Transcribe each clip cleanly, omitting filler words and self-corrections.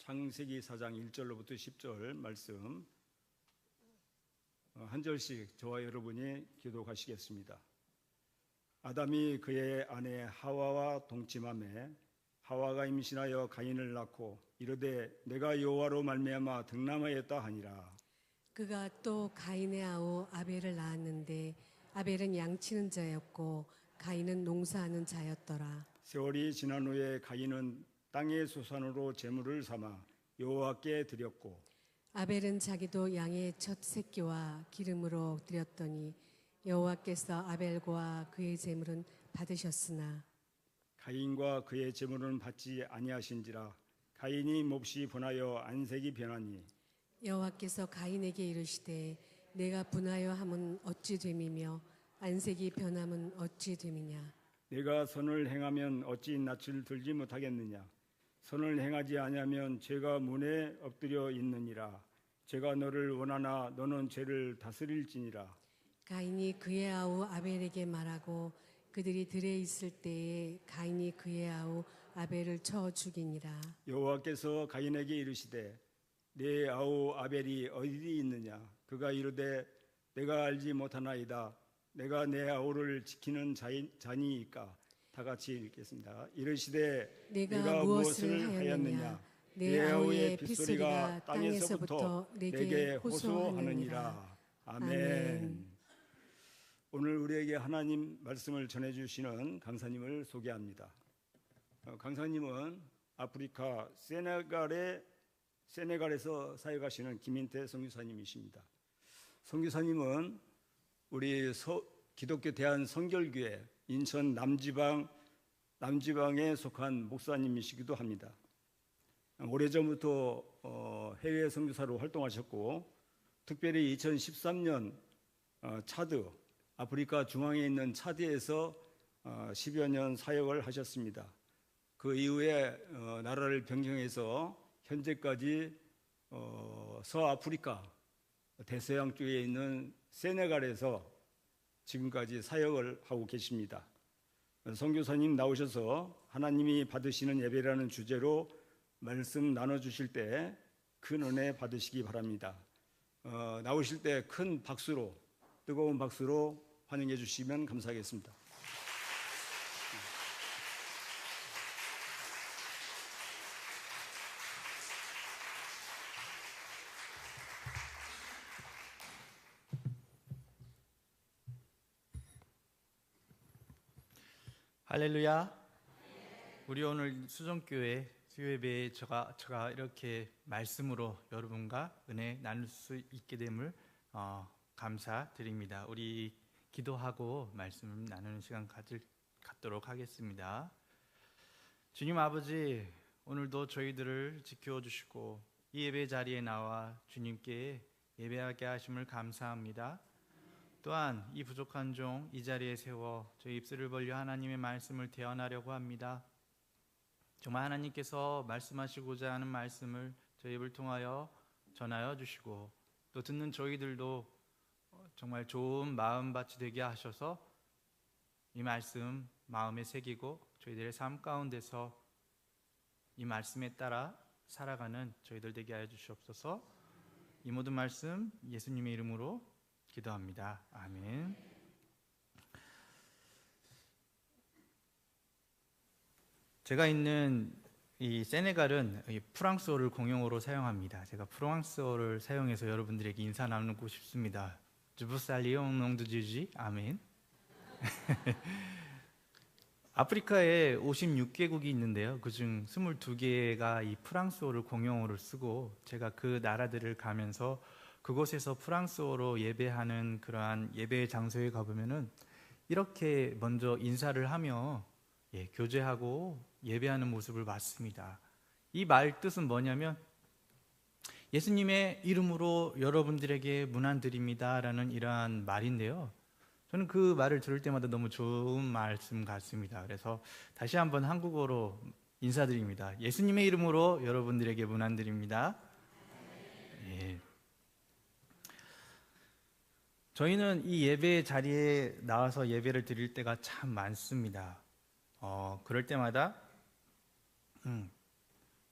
창세기 4장 1절로부터 10절 말씀 한 절씩 저와 여러분이 기도하시겠습니다. 아담이 그의 아내 하와와 동침하매 하와가 임신하여 가인을 낳고 이르되 내가 여호와로 말미암아 득남하였다 하니라. 그가 또 가인의 아우 아벨을 낳았는데 아벨은 양치는 자였고 가인은 농사하는 자였더라. 세월이 지난 후에 가인은 땅의 소산으로 제물을 삼아 여호와께 드렸고 아벨은 자기도 양의 첫 새끼와 기름으로 드렸더니 여호와께서 아벨과 그의 제물은 받으셨으나 가인과 그의 제물은 받지 아니하신지라. 가인이 몹시 분하여 안색이 변하니 여호와께서 가인에게 이르시되 내가 분하여 함은 어찌 됨이며 안색이 변함은 어찌 됨이냐. 내가 선을 행하면 어찌 낯을 들지 못하겠느냐. 선을 행하지 아니하면 죄가 문에 엎드려 있느니라. 죄가 너를 원하나 너는 죄를 다스릴지니라. 가인이 그의 아우 아벨에게 말하고 그들이 들에 있을 때에 가인이 그의 아우 아벨을 쳐 죽이니라. 여호와께서 가인에게 이르시되 내 아우 아벨이 어디 있느냐. 그가 이르되 내가 알지 못하나이다. 내가 내 아우를 지키는 자니이까. 다 같이 읽겠습니다. 이르시되 내가 무엇을 하였느냐. 내 아우의 핏소리가 땅에서부터 내게 호소하느니라. 아멘. 오늘 우리에게 하나님 말씀을 전해주시는 강사님을 소개합니다. 강사님은 아프리카 세네갈에서 사역하시는 김인태 선교사님이십니다. 선교사님은 우리 기독교 대한성결교회 인천 남지방에 속한 목사님이시기도 합니다. 오래전부터 해외 선교사로 활동하셨고 특별히 2013년 차드, 아프리카 중앙에 있는 차드에서 10여 년 사역을 하셨습니다. 그 이후에 나라를 변경해서 현재까지 서아프리카 대서양 쪽에 있는 세네갈에서 지금까지 사역을 하고 계십니다. 선교사님 나오셔서 하나님이 받으시는 예배라는 주제로 말씀 나눠주실 때 큰 은혜 받으시기 바랍니다. 나오실 때 큰 박수로, 뜨거운 박수로 환영해 주시면 감사하겠습니다. 할렐루야. 우리 오늘 수정교회 수요예배에 제가 이렇게 말씀으로 여러분과 은혜 나눌 수 있게 됨을 감사드립니다. 우리 기도하고 말씀 나누는 시간 갖도록 하겠습니다. 주님 아버지, 오늘도 저희들을 지켜주시고 이 예배 자리에 나와 주님께 예배하게 하심을 감사합니다. 또한 이 부족한 종 이 자리에 세워 저희 입술을 벌려 하나님의 말씀을 대언하려고 합니다. 정말 하나님께서 말씀하시고자 하는 말씀을 저희 입을 통하여 전하여 주시고 또 듣는 저희들도 정말 좋은 마음밭이 되게 하셔서 이 말씀 마음에 새기고 저희들의 삶 가운데서 이 말씀에 따라 살아가는 저희들 되게 하여 주시옵소서. 이 모든 말씀 예수님의 이름으로 기도합니다. 아멘. 제가 있는 이 세네갈은 프랑스어를 공용어로 사용합니다. 제가 프랑스어를 사용해서 여러분들에게 인사 나누고 싶습니다. 주부살리옹 농두지지 아멘. 아프리카에 56개국이 있는데요. 그중 22개가 이 프랑스어를 공용어로 쓰고 제가 그 나라들을 가면서 그곳에서 프랑스어로 예배하는 그러한 예배 장소에 가보면은 이렇게 먼저 인사를 하며 교제하고 예배하는 모습을 봤습니다. 이 말 뜻은 뭐냐면 예수님의 이름으로 여러분들에게 문안 드립니다 라는 말인데요. 저는 그 말을 들을 때마다 너무 좋은 말씀 같습니다. 그래서 다시 한번 한국어로 인사드립니다. 예수님의 이름으로 여러분들에게 문안 드립니다. 예. 저희는 이 예배 자리에 나와서 예배를 드릴 때가 참 많습니다. 그럴 때마다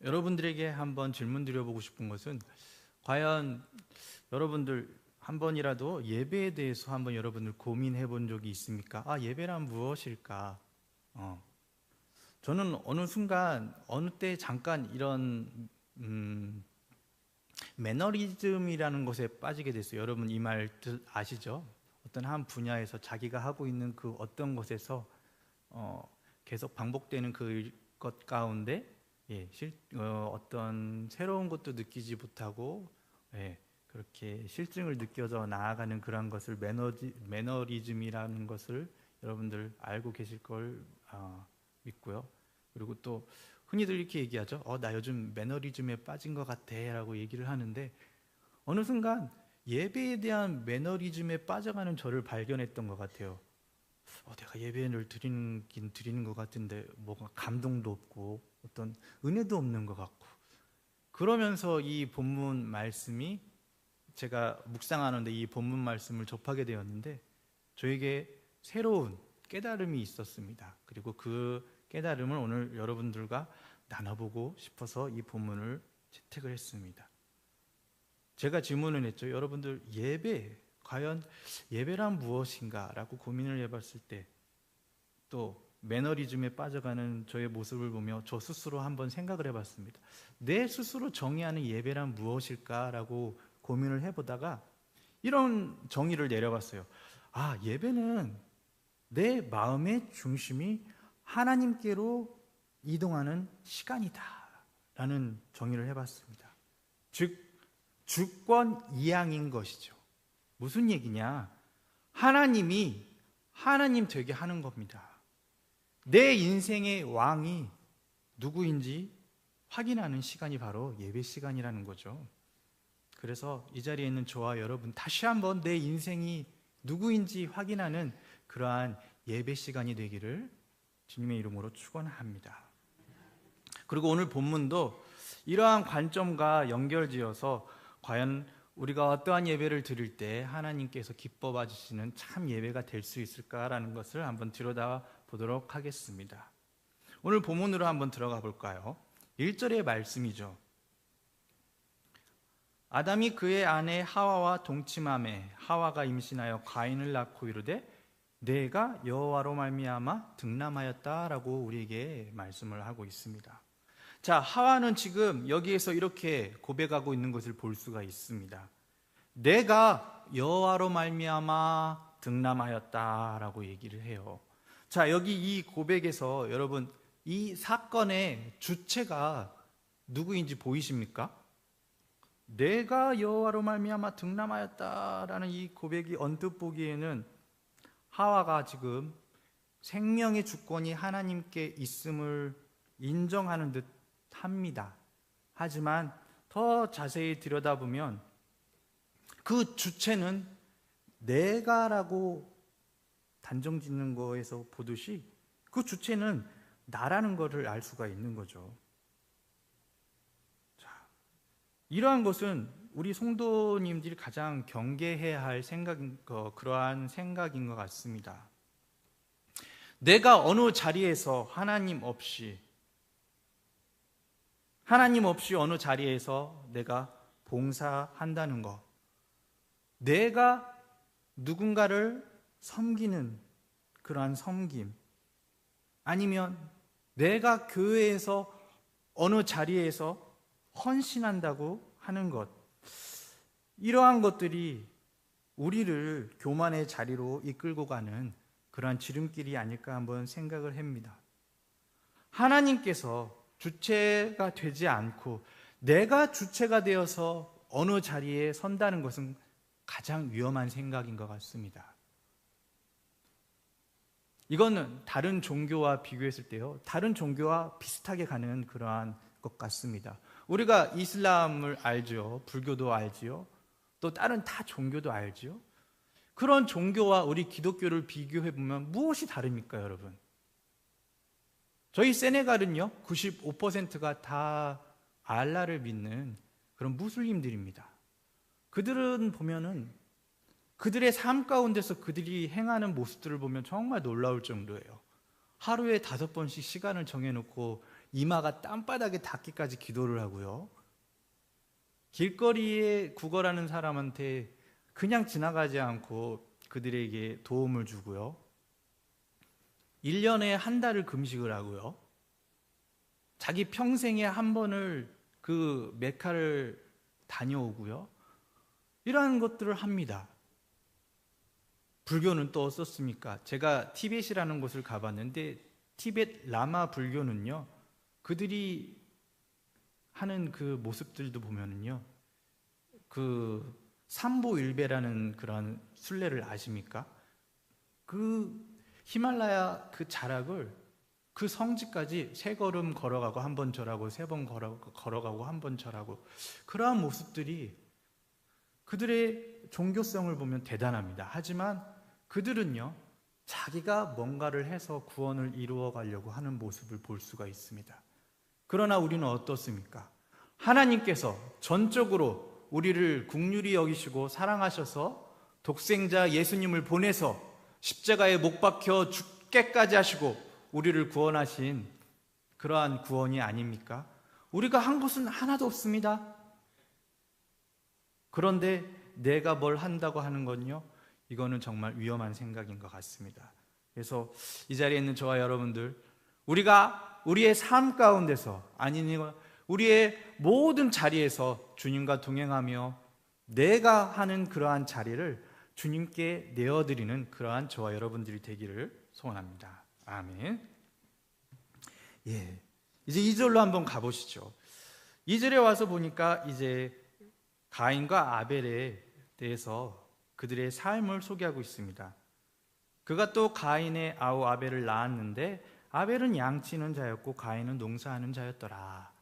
여러분들에게 한번 질문 드려보고 싶은 것은, 과연 여러분들 한 번이라도 예배에 대해서 한번 여러분들 고민해 본 적이 있습니까? 예배란 무엇일까? 저는 어느 순간, 어느 때 잠깐 이런 매너리즘이라는 것에 빠지게 됐어요. 여러분 이 말 아시죠? 어떤 한 분야에서 자기가 하고 있는 그 어떤 것에서 계속 반복되는 것 가운데 어떤 새로운 것도 느끼지 못하고 그렇게 실증을 느껴져 나아가는 그런 것을 매너리즘이라는 것을 여러분들 알고 계실 걸 믿고요. 그리고 또 흔히들 이렇게 얘기하죠. 나 요즘 매너리즘에 빠진 것 같아 라고 얘기를 하는데, 어느 순간 예배에 대한 매너리즘에 빠져가는 저를 발견했던 것 같아요. 내가 예배를 드리는 것 같은데 뭐가 감동도 없고 어떤 은혜도 없는 것 같고, 그러면서 이 본문 말씀이, 제가 묵상하는데 이 본문 말씀을 접하게 되었는데 저에게 새로운 깨달음이 있었습니다. 그리고 그 깨달음을 오늘 여러분들과 나눠보고 싶어서 이 본문을 채택을 했습니다. 제가 질문을 했죠. 여러분들 과연 예배란 무엇인가? 라고 고민을 해봤을 때, 또 매너리즘에 빠져가는 저의 모습을 보며 저 스스로 한번 생각을 해봤습니다. 내 스스로 정의하는 예배란 무엇일까? 라고 고민을 해보다가 이런 정의를 내려봤어요. 예배는 내 마음의 중심이 하나님께로 이동하는 시간이다 라는 정의를 해봤습니다. 즉 주권 이양인 것이죠. 무슨 얘기냐? 하나님이 하나님 되게 하는 겁니다. 내 인생의 왕이 누구인지 확인하는 시간이 바로 예배 시간이라는 거죠. 그래서 이 자리에 있는 저와 여러분, 다시 한번 내 인생이 누구인지 확인하는 그러한 예배 시간이 되기를 주님의 이름으로 축원합니다. 그리고 오늘 본문도 이러한 관점과 연결지어서 과연 우리가 어떠한 예배를 드릴 때 하나님께서 기뻐 봐주시는 참 예배가 될 수 있을까라는 것을 한번 들여다 보도록 하겠습니다. 오늘 본문으로 한번 들어가 볼까요? 1절의 말씀이죠. 아담이 그의 아내 하와와 동침하매 하와가 임신하여 가인을 낳고 이르되 내가 여호와로 말미암아 득남하였다라고 우리에게 말씀을 하고 있습니다. 자, 하와는 지금 여기에서 이렇게 고백하고 있는 것을 볼 수가 있습니다. 내가 여호와로 말미암아 득남하였다라고 얘기를 해요. 자, 여기 이 고백에서 여러분 이 사건의 주체가 누구인지 보이십니까? 내가 여호와로 말미암아 득남하였다라는 이 고백이 언뜻 보기에는 하와가 지금 생명의 주권이 하나님께 있음을 인정하는 듯 합니다. 하지만 더 자세히 들여다보면 그 주체는 내가라고 단정 짓는 거에서 보듯이 그 주체는 나라는 것을 알 수가 있는 거죠. 자, 이러한 것은 우리 성도님들이 가장 경계해야 할 그러한 생각인 것 같습니다. 내가 어느 자리에서 하나님 없이 어느 자리에서 내가 봉사한다는 것, 내가 누군가를 섬기는 그러한 섬김, 아니면 내가 교회에서 어느 자리에서 헌신한다고 하는 것, 이러한 것들이 우리를 교만의 자리로 이끌고 가는 그러한 지름길이 아닐까 한번 생각을 합니다. 하나님께서 주체가 되지 않고 내가 주체가 되어서 어느 자리에 선다는 것은 가장 위험한 생각인 것 같습니다. 이거는 다른 종교와 비교했을 때요, 다른 종교와 비슷하게 가는 그러한 것 같습니다. 우리가 이슬람을 알죠, 불교도 알지요, 또 다른 다 종교도 알지요. 그런 종교와 우리 기독교를 비교해 보면 무엇이 다릅니까, 여러분? 저희 세네갈은요 95%가 다 알라를 믿는 그런 무슬림들입니다. 그들은 보면은 그들의 삶 가운데서 그들이 행하는 모습들을 보면 정말 놀라울 정도예요. 하루에 5번씩 시간을 정해놓고 이마가 땅바닥에 닿기까지 기도를 하고요. 길거리에 구걸하는 사람한테 그냥 지나가지 않고 그들에게 도움을 주고요. 1년에 한 달을 금식을 하고요. 자기 평생에 한 번을 그 메카를 다녀오고요. 이러한 것들을 합니다. 불교는 또 어떻습니까? 제가 티벳이라는 곳을 가봤는데 티벳 라마 불교는요, 그들이 하는 그 모습들도 보면은요, 그 삼보일배라는 그런 순례를 아십니까? 그 히말라야 그 자락을 그 성지까지 3걸음 걸어가고 한 번 절하고 3번 걸어가고 한 번 절하고, 그러한 모습들이 그들의 종교성을 보면 대단합니다. 하지만 그들은요, 자기가 뭔가를 해서 구원을 이루어 가려고 하는 모습을 볼 수가 있습니다. 그러나 우리는 어떻습니까? 하나님께서 전적으로 우리를 긍휼히 여기시고 사랑하셔서 독생자 예수님을 보내서 십자가에 못 박혀 죽게까지 하시고 우리를 구원하신 그러한 구원이 아닙니까? 우리가 한 것은 하나도 없습니다. 그런데 내가 뭘 한다고 하는 건요, 이거는 정말 위험한 생각인 것 같습니다. 그래서 이 자리에 있는 저와 여러분들, 우리가 우리의 삶 가운데서, 아니 우리의 모든 자리에서 주님과 동행하며 내가 하는 그러한 자리를 주님께 내어드리는 그러한 저와 여러분들이 되기를 소원합니다. 아멘. 예, 이제 2절로 한번 가보시죠. 2절에 와서 보니까 이제 가인과 아벨에 대해서 그들의 삶을 소개하고 있습니다. 그가 또 가인의 아우 아벨을 낳았는데 아벨은 양치는 자였고 가인은 농사하는 자였더라.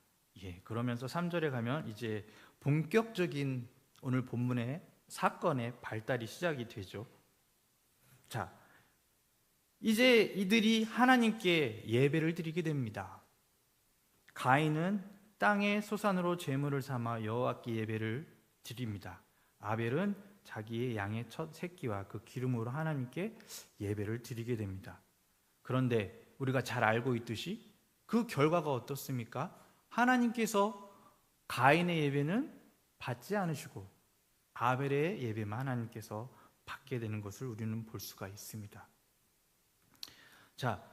예, 그러면서 3절에 가면 이제 본격적인 오늘 본문의 사건의 발달이 시작이 되죠. 자, 이제 이들이 하나님께 예배를 드리게 됩니다. 가인은 땅의 소산으로 제물을 삼아 여호와께 예배를 드립니다. 아벨은 자기의 양의 첫 새끼와 그 기름으로 하나님께 예배를 드리게 됩니다. 그런데 우리가 잘 알고 있듯이 그 결과가 어떻습니까? 하나님께서 가인의 예배는 받지 않으시고 아벨의 예배만 하나님께서 받게 되는 것을 우리는 볼 수가 있습니다. 자,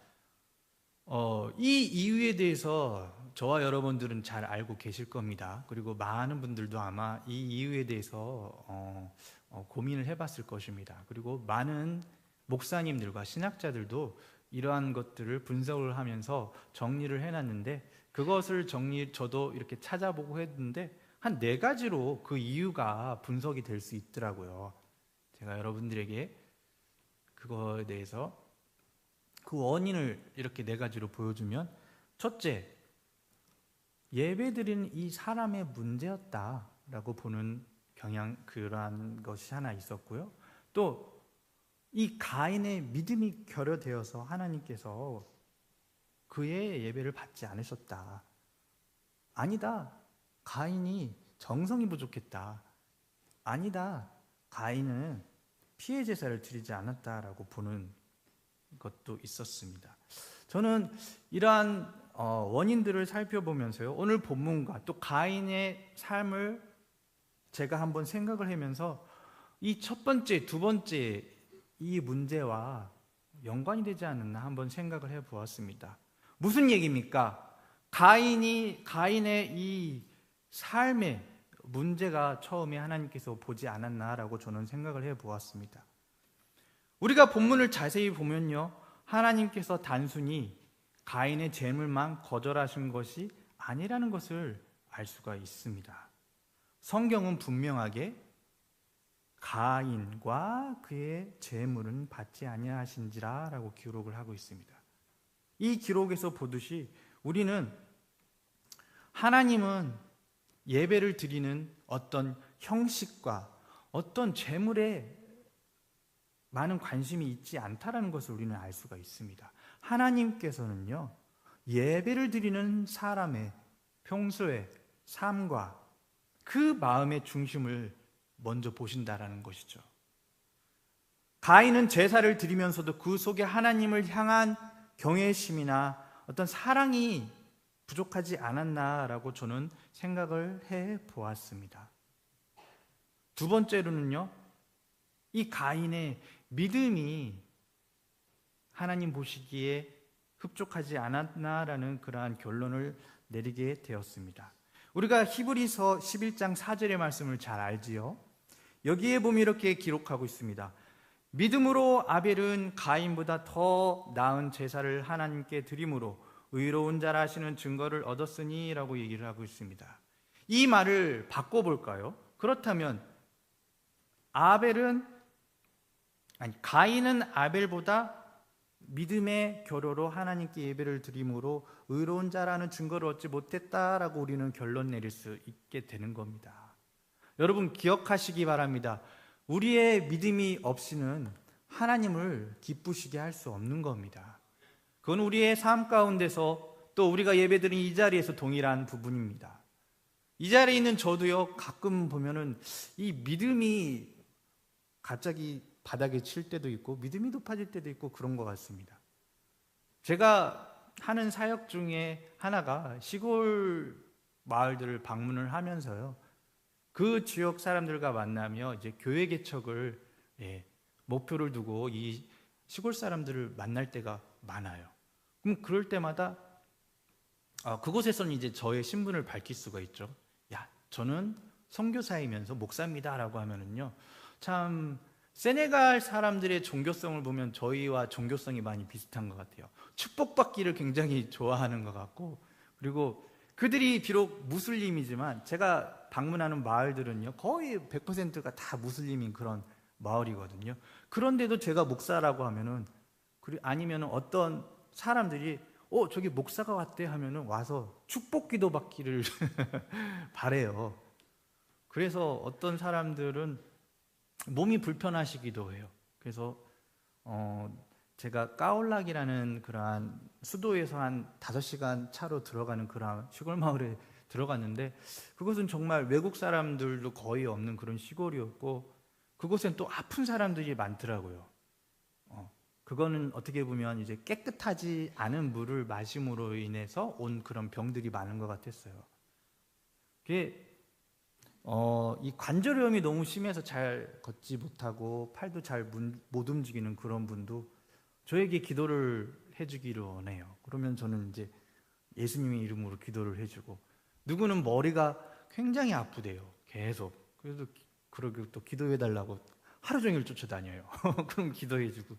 이 이유에 대해서 저와 여러분들은 잘 알고 계실 겁니다. 그리고 많은 분들도 아마 이 이유에 대해서 고민을 해봤을 것입니다. 그리고 많은 목사님들과 신학자들도 이러한 것들을 분석을 하면서 정리를 해놨는데, 그것을 저도 이렇게 찾아보고 했는데 한 4가지로 그 이유가 분석이 될 수 있더라고요. 제가 여러분들에게 그거에 대해서 그 원인을 이렇게 4가지로 보여주면, 첫째, 예배드리는 이 사람의 문제였다라고 보는 그러한 것이 하나 있었고요. 또 이 가인의 믿음이 결여되어서 하나님께서 그의 예배를 받지 않으셨다. 아니다, 가인이 정성이 부족했다. 아니다, 가인은 피해 제사를 드리지 않았다라고 보는 것도 있었습니다. 저는 이러한 원인들을 살펴보면서요, 오늘 본문과 또 가인의 삶을 제가 한번 생각을 하면서 이 첫 번째, 두 번째 이 문제와 연관이 되지 않았나 한번 생각을 해보았습니다. 무슨 얘기입니까? 가인의 이 삶의 문제가 처음에 하나님께서 보지 않았나라고 저는 생각을 해보았습니다. 우리가 본문을 자세히 보면요, 하나님께서 단순히 가인의 재물만 거절하신 것이 아니라는 것을 알 수가 있습니다. 성경은 분명하게 가인과 그의 재물은 받지 아니하신지라 라고 기록을 하고 있습니다. 이 기록에서 보듯이 우리는 하나님은 예배를 드리는 어떤 형식과 어떤 재물에 많은 관심이 있지 않다라는 것을 우리는 알 수가 있습니다. 하나님께서는요, 예배를 드리는 사람의 평소의 삶과 그 마음의 중심을 먼저 보신다라는 것이죠. 가인은 제사를 드리면서도 그 속에 하나님을 향한 경외심이나 어떤 사랑이 부족하지 않았나라고 저는 생각을 해 보았습니다. 두 번째로는요, 이 가인의 믿음이 하나님 보시기에 흡족하지 않았나라는 그러한 결론을 내리게 되었습니다. 우리가 히브리서 11장 4절의 말씀을 잘 알지요. 여기에 보면 이렇게 기록하고 있습니다. 믿음으로 아벨은 가인보다 더 나은 제사를 하나님께 드림으로 의로운 자라 하시는 증거를 얻었으니 라고 얘기를 하고 있습니다. 이 말을 바꿔볼까요? 그렇다면 가인은 아벨보다 믿음의 결로로 하나님께 예배를 드림으로 의로운 자라는 증거를 얻지 못했다라고 우리는 결론 내릴 수 있게 되는 겁니다. 여러분 기억하시기 바랍니다. 우리의 믿음이 없이는 하나님을 기쁘시게 할 수 없는 겁니다. 그건 우리의 삶 가운데서 또 우리가 예배드린 이 자리에서 동일한 부분입니다. 이 자리에 있는 저도요, 가끔 보면은 이 믿음이 갑자기 바닥에 칠 때도 있고 믿음이 높아질 때도 있고 그런 것 같습니다. 제가 하는 사역 중에 하나가 시골 마을들을 방문을 하면서요, 그 지역 사람들과 만나며 이제 교회 개척을 목표를 두고 이 시골 사람들을 만날 때가 많아요. 그럼 그럴 때마다 그곳에서는 이제 저의 신분을 밝힐 수가 있죠. 야, 저는 선교사이면서 목사입니다라고 하면은요, 참 세네갈 사람들의 종교성을 보면 저희와 종교성이 많이 비슷한 것 같아요. 축복받기를 굉장히 좋아하는 것 같고, 그리고 그들이 비록 무슬림이지만 제가 방문하는 마을들은요 거의 100%가 다 무슬림인 그런 마을이거든요. 그런데도 제가 목사라고 하면은, 아니면 어떤 사람들이 저기 목사가 왔대 하면은 와서 축복기도 받기를 바래요. 그래서 어떤 사람들은 몸이 불편하시기도 해요. 그래서 제가 까올락이라는 그러한 수도에서 한 5시간 차로 들어가는 그런 시골 마을에 들어갔는데, 그것은 정말 외국 사람들도 거의 없는 그런 시골이었고, 그곳엔 또 아픈 사람들이 많더라고요. 그거는 어떻게 보면 이제 깨끗하지 않은 물을 마심으로 인해서 온 그런 병들이 많은 것 같았어요. 그게 이 관절염이 너무 심해서 잘 걷지 못하고 팔도 잘 못 움직이는 그런 분도 저에게 기도를 해주기를 원해요. 그러면 저는 이제 예수님의 이름으로 기도를 해주고, 누구는 머리가 굉장히 아프대요. 계속. 그래서 그러고 또 기도해달라고 하루 종일 쫓아다녀요. 그럼 기도해주고,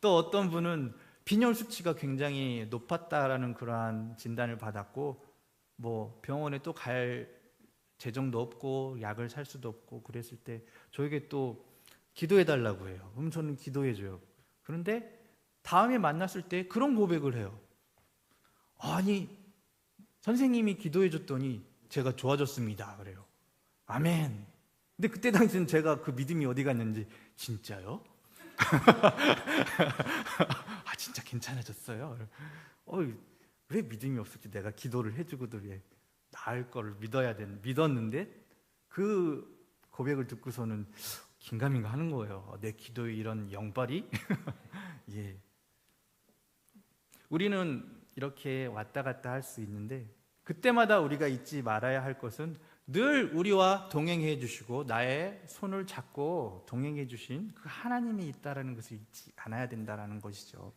또 어떤 분은 빈혈 수치가 굉장히 높았다라는 그러한 진단을 받았고, 뭐 병원에 또 갈 재정도 없고 약을 살 수도 없고 그랬을 때 저에게 또 기도해달라고 해요. 그럼 저는 기도해줘요. 그런데 다음에 만났을 때 그런 고백을 해요. 아니, 선생님이 기도해줬더니 제가 좋아졌습니다. 그래요. 아멘. 근데 그때 당시는 제가 그 믿음이 어디 갔는지, 진짜요? 진짜 괜찮아졌어요. 왜 믿음이 없었지? 내가 기도를 해주고도 왜 나을 거를 믿었는데, 그 고백을 듣고서는 긴가민가 하는 거예요. 내 기도에 이런 영빨이? 예. 우리는 이렇게 왔다 갔다 할 수 있는데, 그때마다 우리가 잊지 말아야 할 것은 늘 우리와 동행해 주시고 나의 손을 잡고 동행해 주신 그 하나님이 있다라는 것을 잊지 않아야 된다라는 것이죠.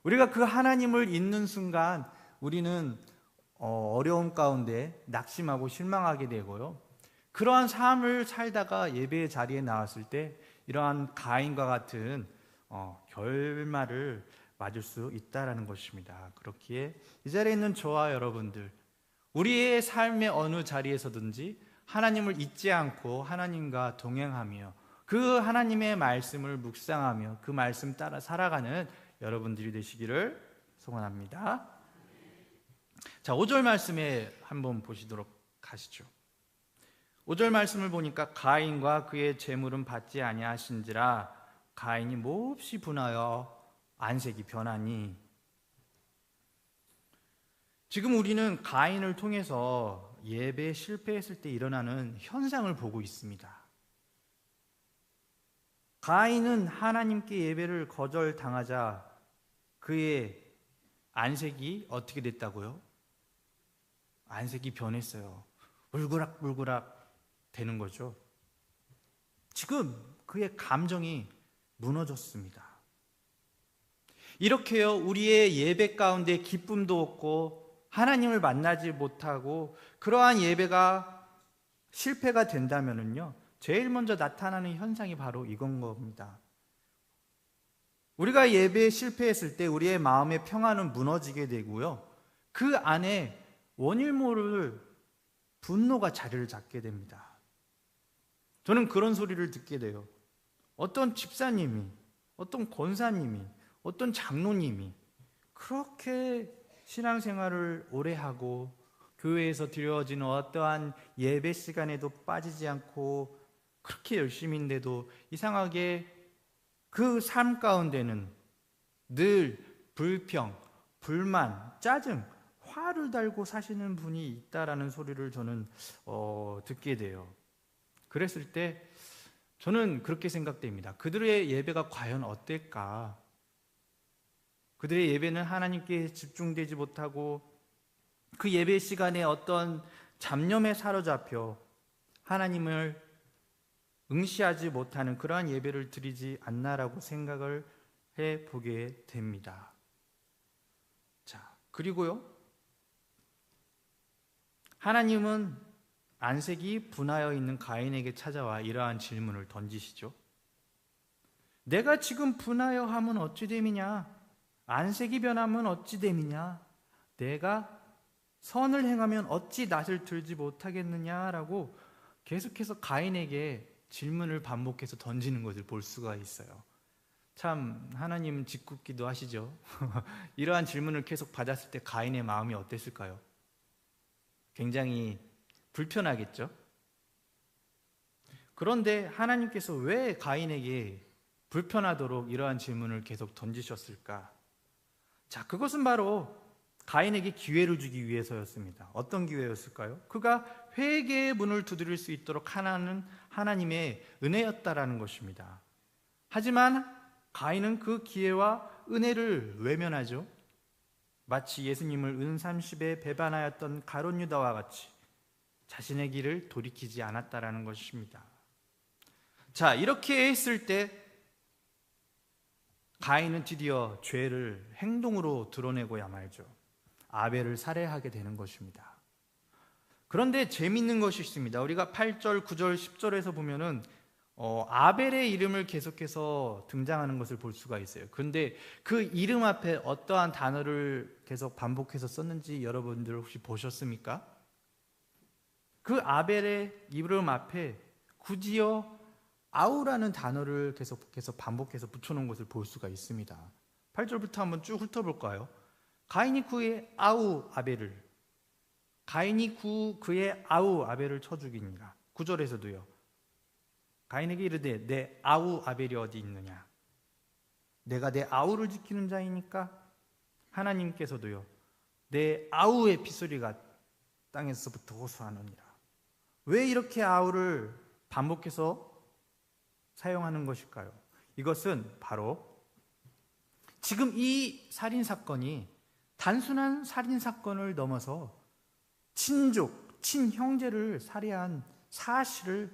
우리가 그 하나님을 잊는 순간 우리는 어려움 가운데 낙심하고 실망하게 되고요, 그러한 삶을 살다가 예배의 자리에 나왔을 때 이러한 가인과 같은 결말을 맞을 수 있다라는 것입니다. 그렇기에 이 자리에 있는 저와 여러분들, 우리의 삶의 어느 자리에서든지 하나님을 잊지 않고 하나님과 동행하며 그 하나님의 말씀을 묵상하며 그 말씀 따라 살아가는 여러분들이 되시기를 소원합니다. 자, 5절 말씀에 한번 보시도록 하시죠. 5절 말씀을 보니까 가인과 그의 재물은 받지 아니하신지라 가인이 몹시 분하여 안색이 변하니. 지금 우리는 가인을 통해서 예배에 실패했을 때 일어나는 현상을 보고 있습니다. 가인은 하나님께 예배를 거절당하자 그의 안색이 어떻게 됐다고요? 안색이 변했어요. 울그락불그락 되는 거죠. 지금 그의 감정이 무너졌습니다. 이렇게요, 우리의 예배 가운데 기쁨도 없고 하나님을 만나지 못하고 그러한 예배가 실패가 된다면요, 제일 먼저 나타나는 현상이 바로 이건 겁니다. 우리가 예배에 실패했을 때 우리의 마음의 평안은 무너지게 되고요, 그 안에 원일 모를 분노가 자리를 잡게 됩니다. 저는 그런 소리를 듣게 돼요. 어떤 집사님이, 어떤 권사님이, 어떤 장로님이 그렇게 신앙생활을 오래 하고 교회에서 드려지는 어떠한 예배 시간에도 빠지지 않고 그렇게 열심인데도 이상하게 그 삶 가운데는 늘 불평, 불만, 짜증, 화를 달고 사시는 분이 있다라는 소리를 저는 듣게 돼요. 그랬을 때 저는 그렇게 생각됩니다. 그들의 예배가 과연 어떨까? 그들의 예배는 하나님께 집중되지 못하고 그 예배 시간에 어떤 잡념에 사로잡혀 하나님을 응시하지 못하는 그러한 예배를 드리지 않나라고 생각을 해보게 됩니다. 자, 그리고요, 하나님은 안색이 분하여 있는 가인에게 찾아와 이러한 질문을 던지시죠. 내가 지금 분하여 하면 어찌 됨이냐? 안색이 변하면 어찌 됨이냐? 내가 선을 행하면 어찌 낯을 들지 못하겠느냐라고 계속해서 가인에게 질문을 반복해서 던지는 것을 볼 수가 있어요. 참 하나님은 짓궂기도 하시죠. 이러한 질문을 계속 받았을 때 가인의 마음이 어땠을까요? 굉장히 불편하겠죠. 그런데 하나님께서 왜 가인에게 불편하도록 이러한 질문을 계속 던지셨을까? 자, 그것은 바로 가인에게 기회를 주기 위해서였습니다. 어떤 기회였을까요? 그가 회개의 문을 두드릴 수 있도록 하나는 하나님의 은혜였다라는 것입니다. 하지만 가인은 그 기회와 은혜를 외면하죠. 마치 예수님을 은 30에 배반하였던 가룟 유다와 같이 자신의 길을 돌이키지 않았다라는 것입니다. 자, 이렇게 했을 때 가인은 드디어 죄를 행동으로 드러내고야 말죠. 아벨을 살해하게 되는 것입니다. 그런데 재미있는 것이 있습니다. 우리가 8절, 9절, 10절에서 보면은 아벨의 이름을 계속해서 등장하는 것을 볼 수가 있어요. 그런데 그 이름 앞에 어떠한 단어를 계속 반복해서 썼는지 여러분들 혹시 보셨습니까? 그 아벨의 이름 앞에 굳이요 아우라는 단어를 계속해서 반복해서 붙여놓은 것을 볼 수가 있습니다. 8절부터 한번 쭉 훑어볼까요? 가인이 그의 아우 아벨을 쳐 죽이니라. 9절에서도요. 가인에게 이르되 내 아우 아벨이 어디 있느냐? 내가 내 아우를 지키는 자이니까. 하나님께서도요. 내 아우의 핏소리가 땅에서부터 호소하느니라. 왜 이렇게 아우를 반복해서 사용하는 것일까요? 이것은 바로 지금 이 살인사건이 단순한 살인사건을 넘어서 친족, 친형제를 살해한 사실을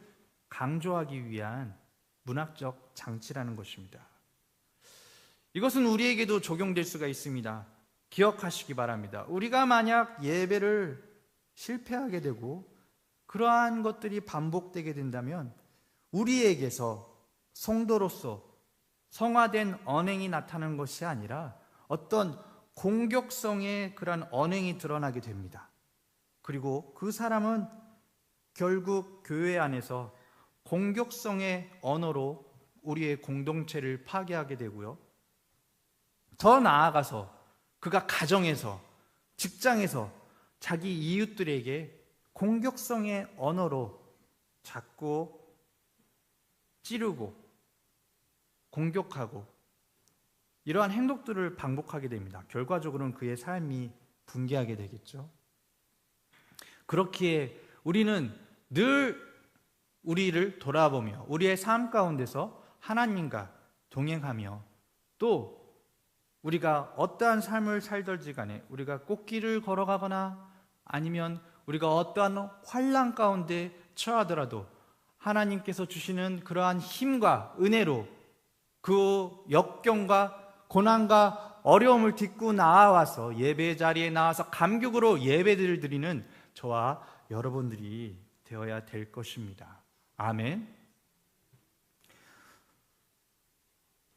강조하기 위한 문학적 장치라는 것입니다. 이것은 우리에게도 적용될 수가 있습니다. 기억하시기 바랍니다. 우리가 만약 예배를 실패하게 되고 그러한 것들이 반복되게 된다면 우리에게서 성도로서 성화된 언행이 나타나는 것이 아니라 어떤 공격성의 그런 언행이 드러나게 됩니다. 그리고 그 사람은 결국 교회 안에서 공격성의 언어로 우리의 공동체를 파괴하게 되고요. 더 나아가서 그가 가정에서, 직장에서 자기 이웃들에게 공격성의 언어로 자꾸 찌르고 공격하고 이러한 행동들을 반복하게 됩니다. 결과적으로는 그의 삶이 붕괴하게 되겠죠. 그렇기에 우리는 늘 우리를 돌아보며 우리의 삶 가운데서 하나님과 동행하며 또 우리가 어떠한 삶을 살든지 간에 우리가 꽃길을 걸어가거나 아니면 우리가 어떠한 환난 가운데 처하더라도 하나님께서 주시는 그러한 힘과 은혜로 그 역경과 고난과 어려움을 딛고 나와서 예배 자리에 나와서 감격으로 예배를 드리는 저와 여러분들이 되어야 될 것입니다. 아멘.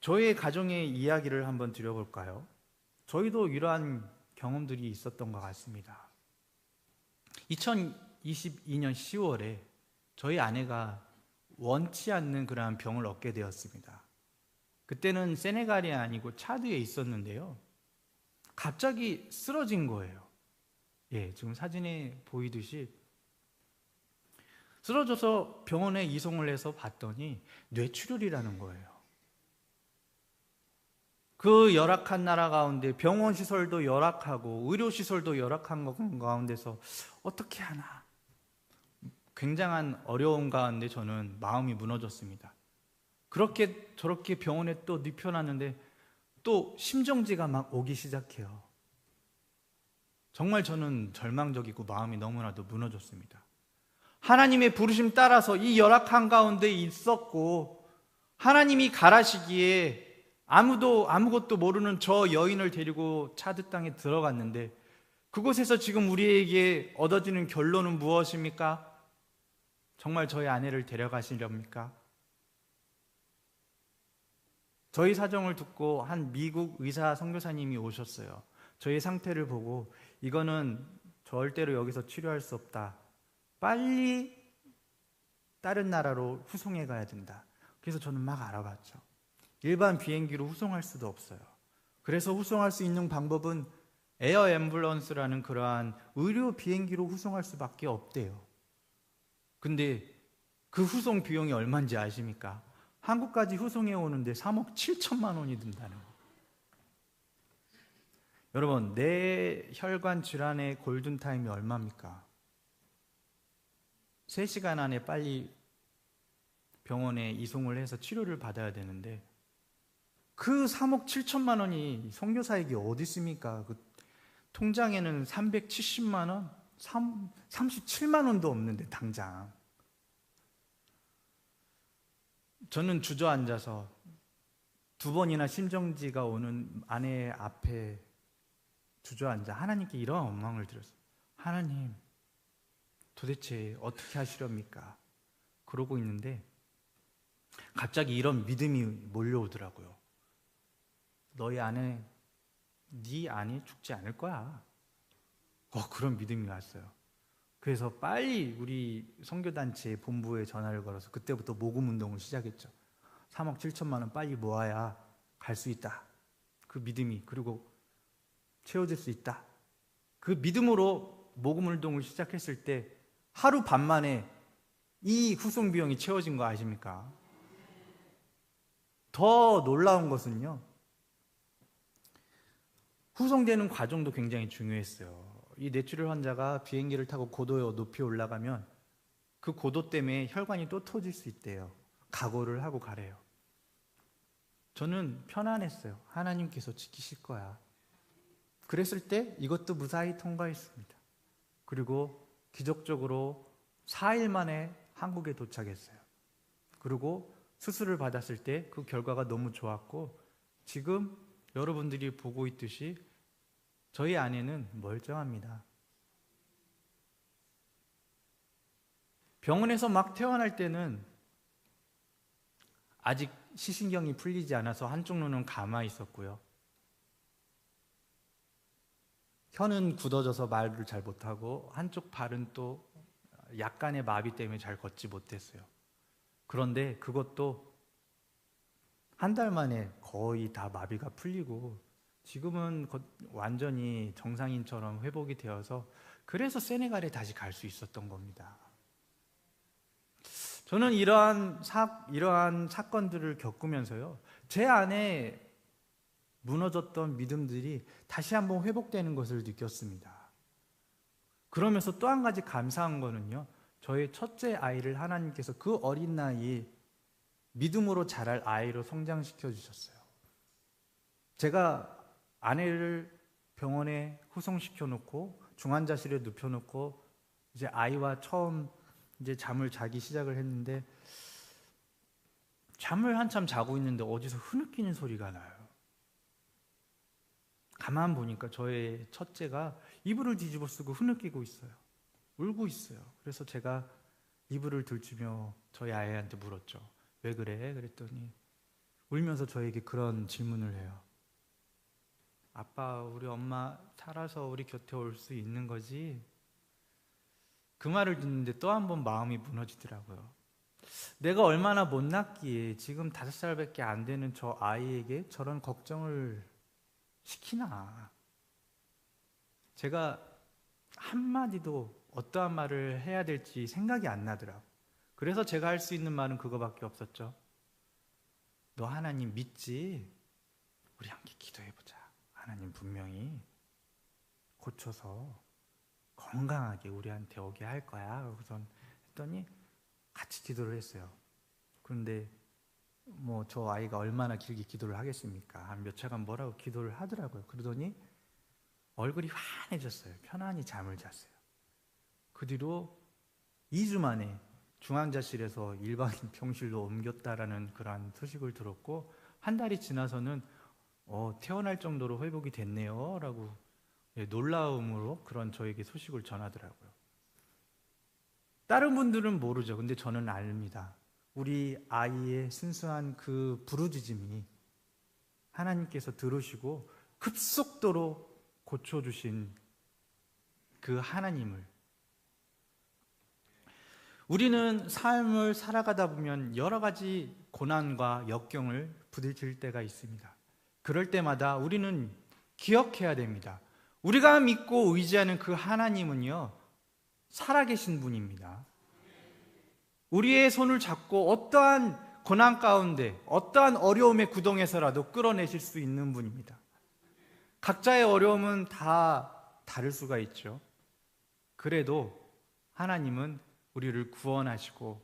저의 가정의 이야기를 한번 드려볼까요? 저희도 이러한 경험들이 있었던 것 같습니다. 2022년 10월에 저희 아내가 원치 않는 그러한 병을 얻게 되었습니다. 그때는 세네갈이 아니고 차드에 있었는데요. 갑자기 쓰러진 거예요. 예, 지금 사진에 보이듯이 쓰러져서 병원에 이송을 해서 봤더니 뇌출혈이라는 거예요. 그 열악한 나라 가운데 병원 시설도 열악하고 의료 시설도 열악한 가운데서 어떻게 하나, 굉장한 어려움 가운데 저는 마음이 무너졌습니다. 그렇게 저렇게 병원에 또 눕혀놨는데 또 심정지가 막 오기 시작해요. 정말 저는 절망적이고 마음이 너무나도 무너졌습니다. 하나님의 부르심 따라서 이 열악한 가운데 있었고 하나님이 가라시기에 아무것도 모르는 저 여인을 데리고 차드 땅에 들어갔는데 그곳에서 지금 우리에게 얻어지는 결론은 무엇입니까? 정말 저희 아내를 데려가시렵니까? 저희 사정을 듣고 한 미국 의사 선교사님이 오셨어요. 저희 상태를 보고 이거는 절대로 여기서 치료할 수 없다. 빨리 다른 나라로 후송해 가야 된다. 그래서 저는 막 알아봤죠. 일반 비행기로 후송할 수도 없어요. 그래서 후송할 수 있는 방법은 에어 앰뷸런스라는 그러한 의료 비행기로 후송할 수밖에 없대요. 근데 그 후송 비용이 얼마인지 아십니까? 한국까지 후송해 오는데 3억 7천만 원이 든다는 거. 여러분, 뇌혈관 질환의 골든타임이 얼마입니까? 3시간 안에 빨리 병원에 이송을 해서 치료를 받아야 되는데 그 3억 7천만 원이 선교사에게 어디 있습니까? 그 통장에는 370만 원, 37만 원도 없는데 당장. 저는 주저앉아서 2번이나 심정지가 오는 아내 앞에 주저앉아 하나님께 이런 원망을 드렸어요. 하나님, 도대체 어떻게 하시렵니까? 그러고 있는데 갑자기 이런 믿음이 몰려오더라고요. 너희 아내, 네 아내 죽지 않을 거야. 그런 믿음이 왔어요. 그래서 빨리 우리 선교단체 본부에 전화를 걸어서 그때부터 모금 운동을 시작했죠. 3억 7천만 원 빨리 모아야 갈 수 있다. 그 믿음이, 그리고 채워질 수 있다. 그 믿음으로 모금 운동을 시작했을 때 하루 반 만에 이 후송 비용이 채워진 거 아십니까? 더 놀라운 것은요, 후송되는 과정도 굉장히 중요했어요. 이 뇌출혈 환자가 비행기를 타고 고도 높이 올라가면 그 고도 때문에 혈관이 또 터질 수 있대요. 각오를 하고 가래요. 저는 편안했어요. 하나님께서 지키실 거야. 그랬을 때 이것도 무사히 통과했습니다. 그리고 기적적으로 4일 만에 한국에 도착했어요. 그리고 수술을 받았을 때 그 결과가 너무 좋았고 지금 여러분들이 보고 있듯이 저희 아내는 멀쩡합니다. 병원에서 막 퇴원할 때는 아직 시신경이 풀리지 않아서 한쪽 눈은 감아 있었고요. 혀는 굳어져서 말을 잘 못하고 한쪽 발은 또 약간의 마비 때문에 잘 걷지 못했어요. 그런데 그것도 한 달 만에 거의 다 마비가 풀리고 지금은 완전히 정상인처럼 회복이 되어서 그래서 세네갈에 다시 갈 수 있었던 겁니다. 저는 이러한 사건들을 겪으면서요, 제 안에 무너졌던 믿음들이 다시 한번 회복되는 것을 느꼈습니다. 그러면서 또 한 가지 감사한 거는요, 저의 첫째 아이를 하나님께서 그 어린 나이에 믿음으로 자랄 아이로 성장시켜 주셨어요. 제가 아내를 병원에 후송시켜 놓고 중환자실에 눕혀 놓고 이제 아이와 처음 이제 잠을 자기 시작을 했는데 잠을 한참 자고 있는데 어디서 흐느끼는 소리가 나요. 가만 보니까 저의 첫째가 이불을 뒤집어 쓰고 흐느끼고 있어요. 울고 있어요. 그래서 제가 이불을 들추며 저희 아이한테 물었죠. 왜 그래? 그랬더니 울면서 저에게 그런 질문을 해요. 아빠, 우리 엄마 살아서 우리 곁에 올 수 있는 거지? 그 말을 듣는데 또 한 번 마음이 무너지더라고요. 내가 얼마나 못났기에 지금 5살밖에 안 되는 저 아이에게 저런 걱정을 시키나. 제가 한마디도 어떠한 말을 해야 될지 생각이 안 나더라고요. 그래서 제가 할 수 있는 말은 그거밖에 없었죠. 너 하나님 믿지? 우리 함께 기도해보자. 하나님 분명히 고쳐서 건강하게 우리한테 오게 할 거야. 우선 했더니 같이 기도를 했어요. 그런데 뭐 저 아이가 얼마나 길게 기도를 하겠습니까? 한 몇 차간 뭐라고 기도를 하더라고요. 그러더니 얼굴이 환해졌어요. 편안히 잠을 잤어요. 그 뒤로 2주 만에 중환자실에서 일반 병실로 옮겼다라는 그러한 소식을 들었고, 한 달이 지나서는 태어날 정도로 회복이 됐네요 라고 놀라움으로 그런 저에게 소식을 전하더라고요. 다른 분들은 모르죠. 근데 저는 압니다. 우리 아이의 순수한 그 부르짖음이 하나님께서 들으시고 급속도로 고쳐주신 그 하나님을, 우리는 삶을 살아가다 보면 여러 가지 고난과 역경을 부딪힐 때가 있습니다. 그럴 때마다 우리는 기억해야 됩니다. 우리가 믿고 의지하는 그 하나님은요, 살아계신 분입니다. 우리의 손을 잡고 어떠한 고난 가운데, 어떠한 어려움의 구덩에서라도 끌어내실 수 있는 분입니다. 각자의 어려움은 다 다를 수가 있죠. 그래도 하나님은 우리를 구원하시고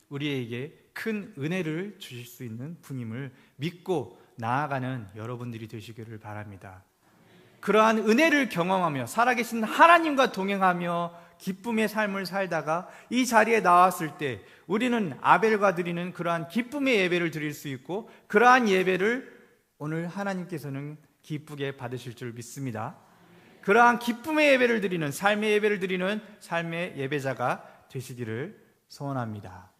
우리에게 큰 은혜를 주실 수 있는 분임을 믿고 나아가는 여러분들이 되시기를 바랍니다. 그러한 은혜를 경험하며 살아계신 하나님과 동행하며 기쁨의 삶을 살다가 이 자리에 나왔을 때 우리는 아벨과 드리는 그러한 기쁨의 예배를 드릴 수 있고, 그러한 예배를 오늘 하나님께서는 기쁘게 받으실 줄 믿습니다. 그러한 기쁨의 예배를 드리는, 삶의 예배를 드리는 삶의 예배자가 되시기를 소원합니다.